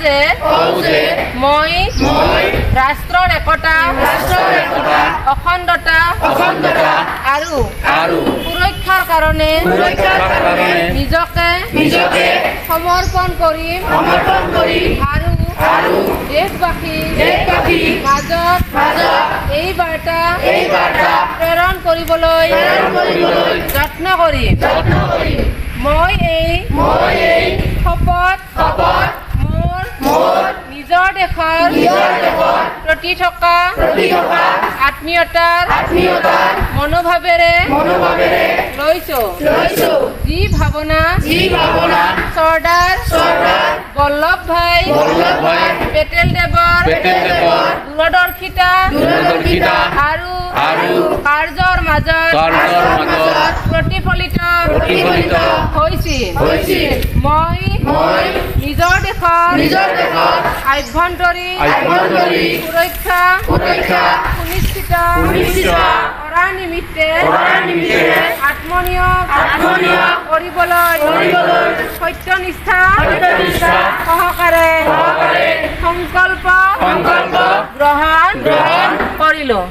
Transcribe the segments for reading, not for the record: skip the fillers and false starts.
যে মই ৰাষ্ট্ৰৰ একতা অখণ্ডতা আৰু সুৰক্ষাৰ কাৰণে নিজকে সমৰ্পণ কৰিম আৰু দেশবাসীৰ মাজত এই বাৰ্তা প্ৰেৰণ কৰিবলৈ যত্ন কৰিম। মই এই শপত মোৰ নিজৰ দেশৰ প্ৰতি থকা আত্মীয়তাৰ মনোভাৱেৰে লৈছোঁ। যি ভাৱনা চৰ্দাৰ বল্লভ ভাই পেটেলদেৱৰ দূৰদৰ্শিতা আৰু কাৰ্যৰ মাজত প্ৰতিফলিত হৈছিল। মই নিজৰ দেশৰ আভ্যন্তৰীণ সুৰক্ষা সুনিশ্চিত কৰাৰ নিমিত্তে আত্মনিয়োগ কৰিবলৈ সত্যনিষ্ঠা সহকাৰে সংকল্প গ্ৰহণ কৰিলোঁ।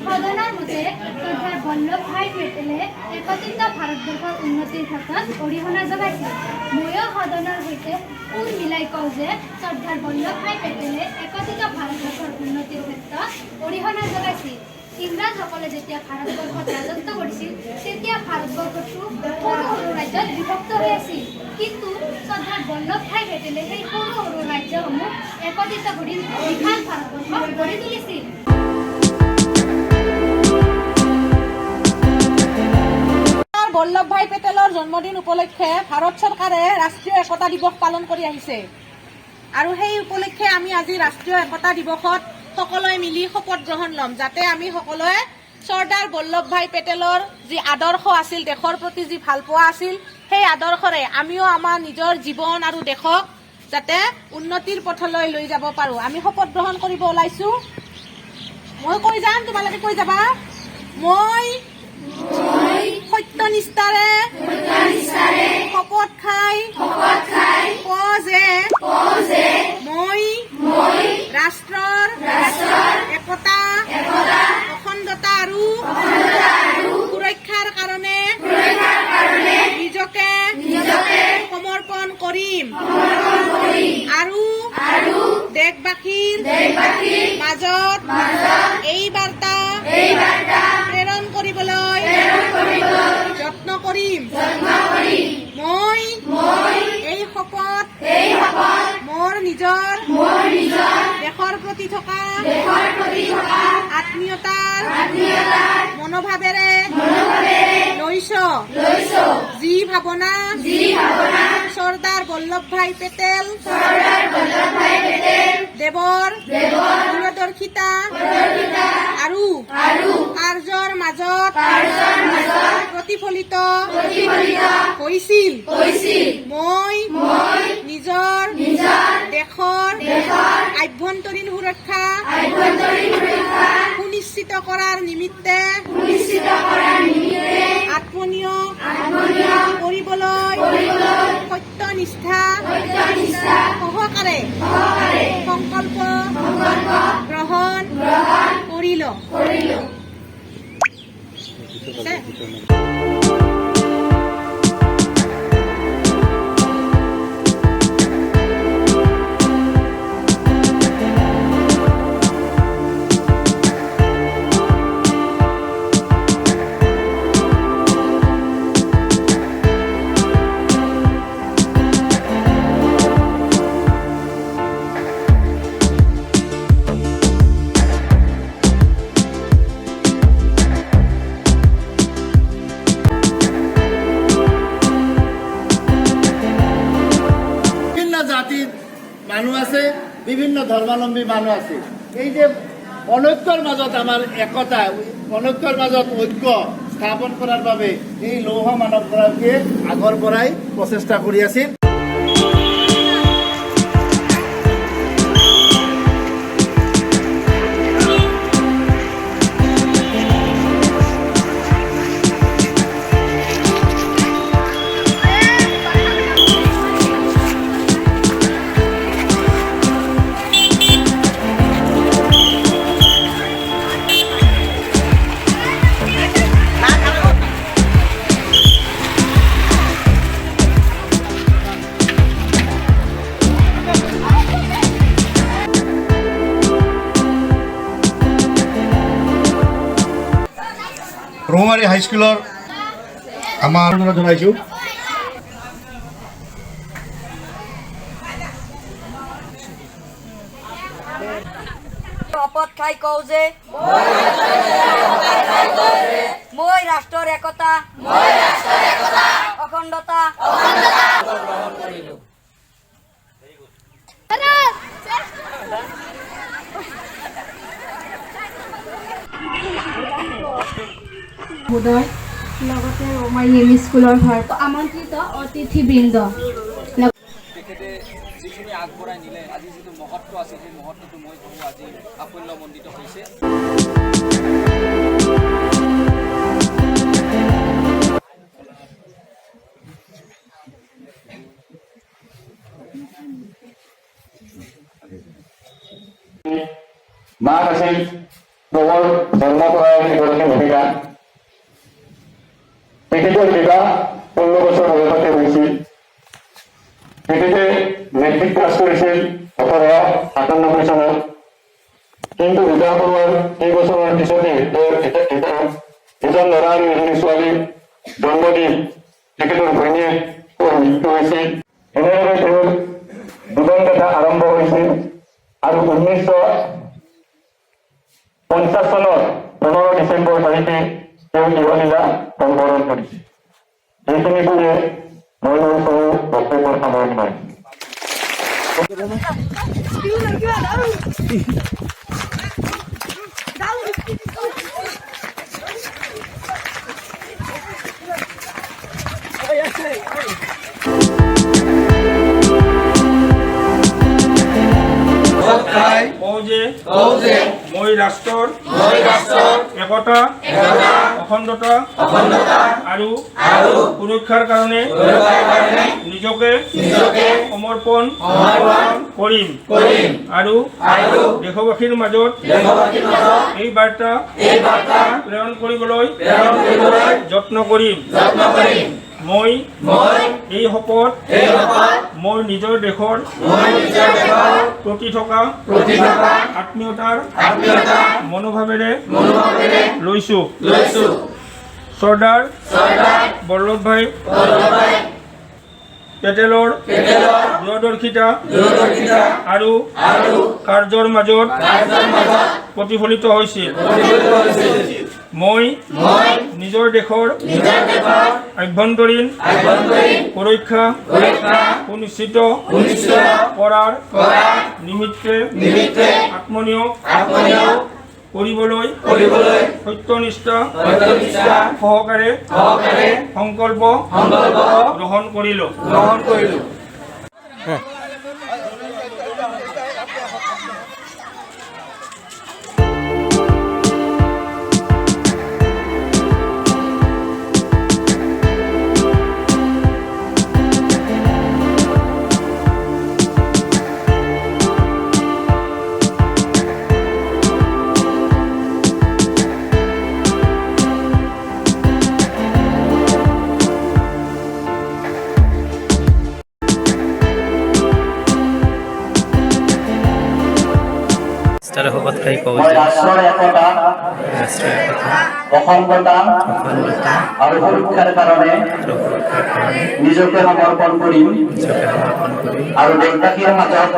সদনৰ মতে চৰ্দাৰ বল্লভ ভাই পেটেলে একত্ৰিত ভাৰতবৰ্ষৰ উন্নতিৰ ক্ষেত্ৰত অৰিহণা যোগাইছিল। ময়ো সদনৰ সৈতে সুৰ মিলাই কওঁ যে চৰ্দাৰ বল্লভ ভাই পেটেলে একত্ৰিত ভাৰতবৰ্ষৰ উন্নতিৰ ক্ষেত্ৰত অৰিহণা যোগাইছিল। ইংৰাজসকলে যেতিয়া ভাৰতবৰ্ষত ৰাজত্ব কৰিছিল তেতিয়া ভাৰতবৰ্ষটো সৰু সৰু ৰাজ্যত বিভক্ত হৈ আছিল। কিন্তু চৰ্দাৰ বল্লভ ভাই পেটেলে সেই সৰু সৰু ৰাজ্যসমূহ একত্ৰিত কৰি বিশাল ভাৰতবৰ্ষ গঢ়ি তুলিছিল। বল্লভ ভাই পেটেলৰ জন্মদিন উপলক্ষে ভাৰত চৰকাৰে ৰাষ্ট্ৰীয় একতা দিৱস পালন কৰি আহিছে আৰু সেই উপলক্ষে আমি আজি ৰাষ্ট্ৰীয় একতা দিৱসত সকলোৱে মিলি শপত গ্ৰহণ ল'ম যাতে আমি সকলোৱে চৰ্দাৰ বল্লভ ভাই পেটেলৰ যি আদৰ্শ আছিল, দেশৰ প্ৰতি যি ভালপোৱা আছিল, সেই আদৰ্শৰে আমিও আমাৰ নিজৰ জীৱন আৰু দেশক যাতে উন্নতিৰ পথলৈ লৈ যাব পাৰোঁ। আমি শপত গ্ৰহণ কৰিব ওলাইছোঁ। মই কৈ যাম, তোমালোকে কৈ যাবা। মই সত্যনিষ্ঠাৰে শপত খাই কওঁ যে মই ৰাষ্ট্ৰৰ একতা অখণ্ডতা আৰু সুৰক্ষাৰ কাৰণে নিজকে সমৰ্পণ কৰিম আৰু দেশবাসীৰ মাজত এই বাৰ্তা প্ৰেৰণ কৰিবলৈ যত্ন কৰিম। মই এই শপত মোৰ নিজৰ দেশৰ প্ৰতি থকা আত্মীয়তাৰ মনোভাৱেৰে লৈছোঁ। যি ভাৱনা চৰ্দাৰ বল্লভ ভাই পেটেল দেৱৰ দূৰদৰ্শিতা আৰু কাৰ্যৰ মাজত প্ৰতিফলিত হৈছিল। মই নিজৰ দেশৰ আভ্যন্তৰীণ সুৰক্ষা সুনিশ্চিত কৰাৰ নিমিত্তে আত্মনিয়োগ কৰিবলৈ সত্যনিষ্ঠা সহকাৰে সংকল্প গ্ৰহণ কৰিলোঁ। মানুহ আছে, বিভিন্ন ধৰ্মাৱলম্বী মানুহ আছে। এই যে অনৈক্যৰ মাজত আমাৰ একতা, অনৈক্যৰ মাজত ঐক্য স্থাপন কৰাৰ বাবে এই লৌহ মানৱগৰাকীয়ে আগৰ পৰাই প্ৰচেষ্টা কৰি আছিল। ৰৌমাৰী হাইস্কুলৰ আমাৰ জনাইছোঁ। শপত খাই কওঁ যে মই ৰাষ্ট্ৰৰ একতা অখণ্ডতা লগতে ৰৌমাৰী এম ই স্কুলৰ আমন্ত্ৰিত অতিথিবৃন্দ, তেখেতে যিখিনি আগবঢ়াই নিলে, আজি যিটো মহত্ব আছে সেই মহত্বটো মই ভাবোঁ আজি সাফল্যমণ্ডিত হৈছে। মাক আছিল প্ৰবল জন্ম কৰাৰ এগৰাকী মহিলা। তেখেতৰ বিবাহ ১৫ বছৰ বয়সতে হৈছিল। তেখেতে মেট্ৰিক পাছ কৰিছিল ১৮৯৭ চনত, কিন্তু বিবাহ কৰোৱাৰ কেইবছৰৰ পিছতে তেওঁৰ এজন ল'ৰা আৰু এজনী ছোৱালী জন্ম দি তেখেতৰ ঘৈণীয়েকৰ মৃত্যু হৈছিল। এনেদৰে তেওঁৰ জীৱন গাথা আৰম্ভ হৈছিল আৰু ১৯৫০ চনৰ ১৫ ডিচেম্বৰ তাৰিখে তেওঁ গৃহলীলা সম্বৰণ কৰিছিল। এইখিনিবোৰে মই মোৰ সৰু বক্তব্যৰ সামৰণি মাৰিম। মই ৰাষ্ট্ৰৰ একতা অখণ্ডতা আৰু সুৰক্ষাৰ কাৰণে নিজকে সমৰ্পণ কৰিম আৰু দেশবাসীৰ মাজত এই বাৰ্তা প্ৰেৰণ কৰিবলৈ যত্ন কৰিম। মই এই শপত মোৰ নিজৰ দেশৰ প্ৰতি থকা আত্মীয়তাৰ মনোভাৱেৰে লৈছোঁ। চৰ্দাৰ বল্লভভাই পেটেলৰ দূৰদৰ্শিতা আৰু কাৰ্যৰ মাজত প্ৰতিফলিত হৈছিল। মই নিজৰ দেশৰ আভ্যন্তৰীণ সুৰক্ষা সুনিশ্চিত কৰাৰ নিমিত্তে আত্মনিয়োগ কৰিবলৈ সত্যনিষ্ঠা সহকাৰে সংকল্প গ্ৰহণ কৰিলোঁ। মই ৰাষ্ট্ৰৰ একতা অখণ্ডতা আৰু সুৰক্ষাৰ কাৰণে নিজকে সমৰ্পণ কৰিম আৰু দেশবাসীৰ মাজত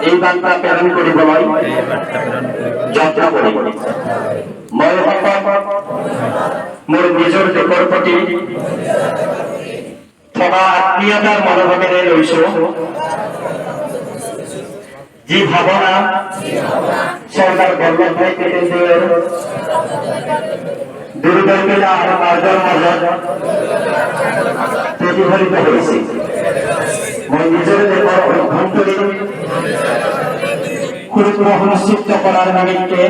এই বাৰ্তা প্ৰেৰণ কৰিবলৈ যত্ন কৰিম। মই মোৰ নিজৰ দেশৰ প্ৰতি থকা আত্মীয়তাৰ মনোভাৱেৰে লৈছোঁ। যি ভাৱনা চৰ্দাৰ বল্লভভাই পেটেলৰ দূৰদৰ্শিতা আৰু কাৰ্যৰ মাজত প্ৰতিফলিত হৈছে। মই নিজৰ দেশৰ অভ্যন্তৰীণ সুৰক্ষা সুনিশ্চিত কৰাৰ নিমিত্তে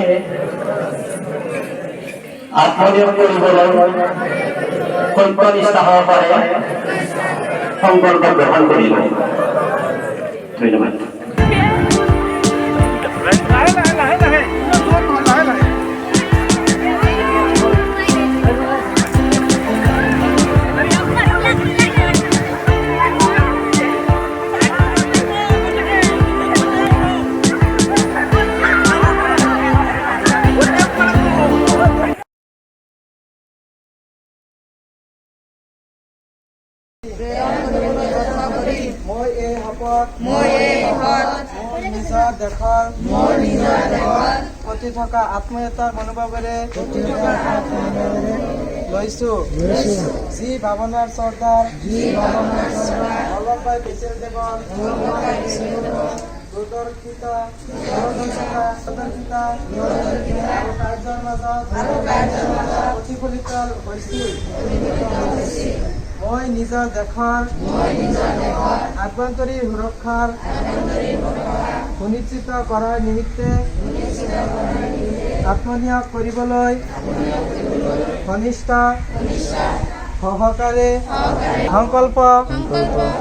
আত্মনিয়োগ কৰিবলৈ সত্যনিষ্ঠা সহকাৰে সংকল্প গ্ৰহণ কৰিলোঁ। ধন্যবাদ। মই এই শপত নিজৰ দেশৰ প্ৰতি থকা আত্মীয়তাৰ মনোভাৱেৰে লৈছো। যি ভাৱনাৰ চৰ্দাৰ বল্লভভাই পেটেলদেৱৰ দূৰদৰ্শিতা আৰু কাৰ্যৰ মাজত প্ৰতিফলিত হৈছিল। মই নিজৰ দেশৰ আভ্যন্তৰীণ সুৰক্ষাৰ সুনিশ্চিত কৰাৰ নিমিত্তে আত্মনিয়োগ কৰিবলৈ ঘনিষ্ঠ সহকাৰে সংকল্প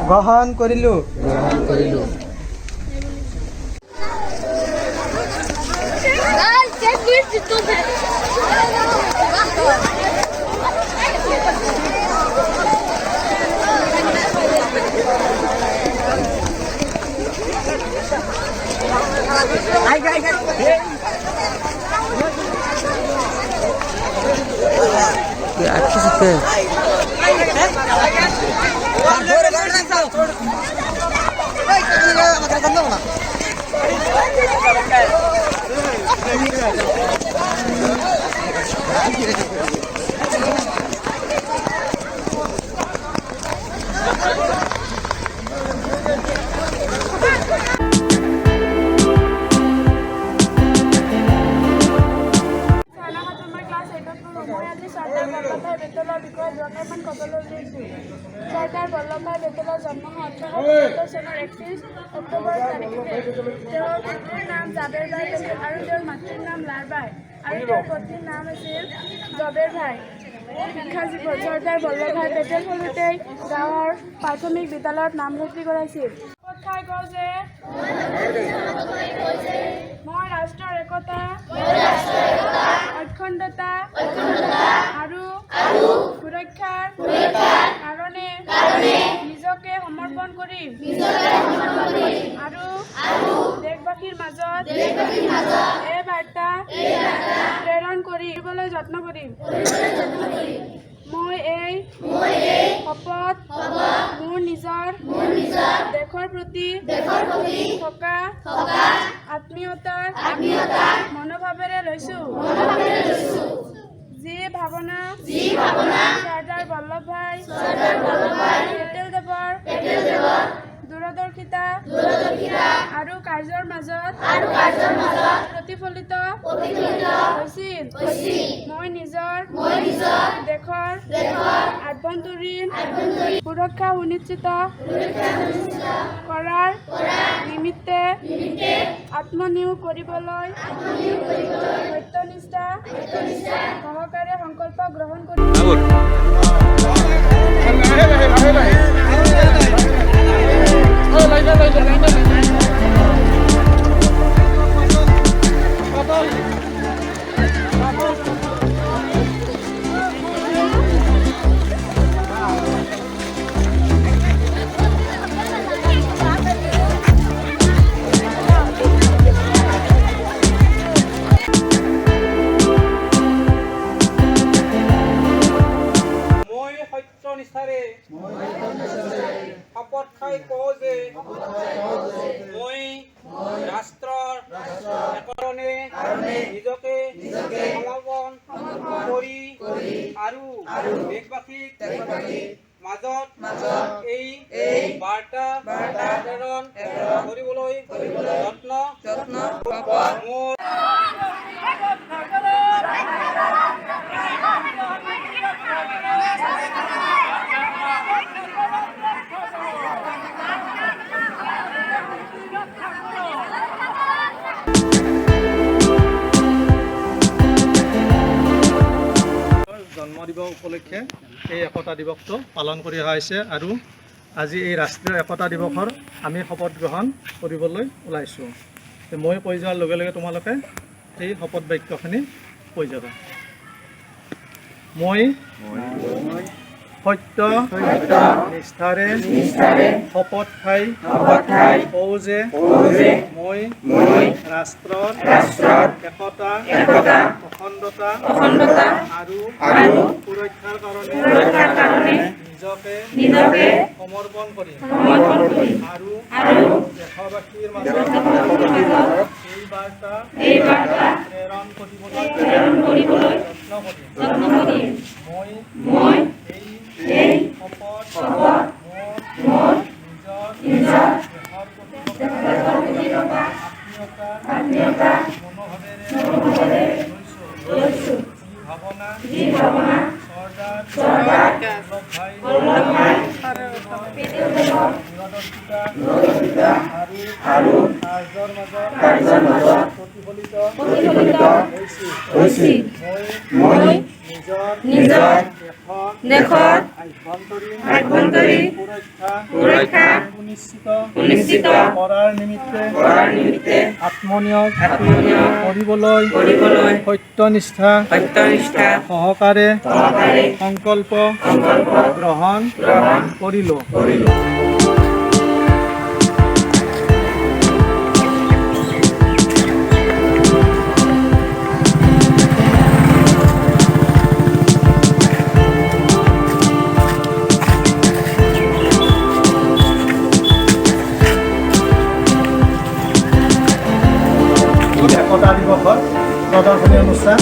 গ্ৰহণ কৰিলোঁ। চৰ্দাৰ বল্লভভাই পেটেলৰ জন্ম 1875 চনৰ 31 অক্টোবৰ তাৰিখে। তেওঁৰ পিতৃৰ নাম জাবেৰভাই পেটেল আৰু তেওঁৰ মাতৃৰ নাম লাৰবাই আৰু তেওঁৰ পত্নীৰ নাম আছিল জবেৰভাই। শিক্ষা জীৱন চৰ্দাৰ বল্লভভাই পেটেল সৰুতেই গাঁৱৰ প্ৰাথমিক বিদ্যালয়ত নামভৰ্তি কৰাইছিল। খাই কওঁ যে মই ৰাষ্ট্ৰৰ একতা, অখণ্ডতা আৰু সুৰক্ষাৰ কাৰণে নিজকে সমৰ্পণ কৰিম আৰু দেশবাসীৰ মাজত এই বাৰ্তা প্ৰেৰণ কৰিবলৈ যত্ন কৰিম। মই এই শপত মোৰ নিজৰ দেশৰ প্ৰতি থকা আত্মীয়তাৰ মনোভাৱেৰে লৈছো। যি ভাৱনা চৰ্দাৰ বল্লভভাই পেটেলদেৱৰ দূৰদৰ্শিতা আৰু কাৰ্যৰ মাজত প্ৰতিফলিত হৈছিল। মই নিজৰ দেশৰ আভ্যন্তৰীণ সুৰক্ষা সুনিশ্চিত কৰাৰ নিমিত্তে আত্মনিয়োগ কৰিবলৈ সত্যনিষ্ঠা সহকাৰে সংকল্প গ্ৰহণ কৰিম। শপত খাই কওঁ যে মই ৰাষ্ট্ৰৰ কাৰণে নিজকে সমৰ্পণ কৰি আৰু দেশবাসীক মাজত এই বাৰ্তা প্ৰেৰণ কৰিবলৈ যত্ন মোৰ জন্মদিবস উপলক্ষে এই একতা দিৱসটো পালন কৰি অহা হৈছে আৰু আজি এই ৰাষ্ট্ৰীয় একতা দিৱসৰ আমি শপত গ্ৰহণ কৰিবলৈ ওলাইছোঁ। মই কৈ যোৱাৰ লগে লগে তোমালোকে এই শপত বাক্যখিনি কৈ যাবা। মই সত্য নিষ্ঠাৰে শপত খাই কওঁ যে মই ৰাষ্ট্ৰৰ একতা অখণ্ডতা আৰু সুৰক্ষাৰ কাৰণে নিজকে সমৰ্পণ কৰিম আৰু দেশবাসীৰ মাজত এই বাৰ্তা প্ৰেৰণ কৰিবলৈ যত্ন কৰিম। মই এই শপত মোৰ নিজৰ দেশৰ প্ৰতি আত্মীয়তা মনোভাৱেৰে লৈছোঁ। যি ভাৱনা চৰ্দাৰ বল্লভ ভাই দূৰদৰ্শিতা আৰু কাৰ্যৰ মাজত প্ৰতিফলিত হৈছিল। মই নিজৰ দেশৰ আভ্যন্তৰীণ সুৰক্ষা সুনিশ্চিত কৰাৰ নিমিত্তে আত্মনিয়োগ কৰিবলৈ সত্যনিষ্ঠা সহকাৰে সংকল্প গ্ৰহণ কৰিলোঁ। একতা দিৱসৰ প্ৰদৰ্শনী অনুষ্ঠান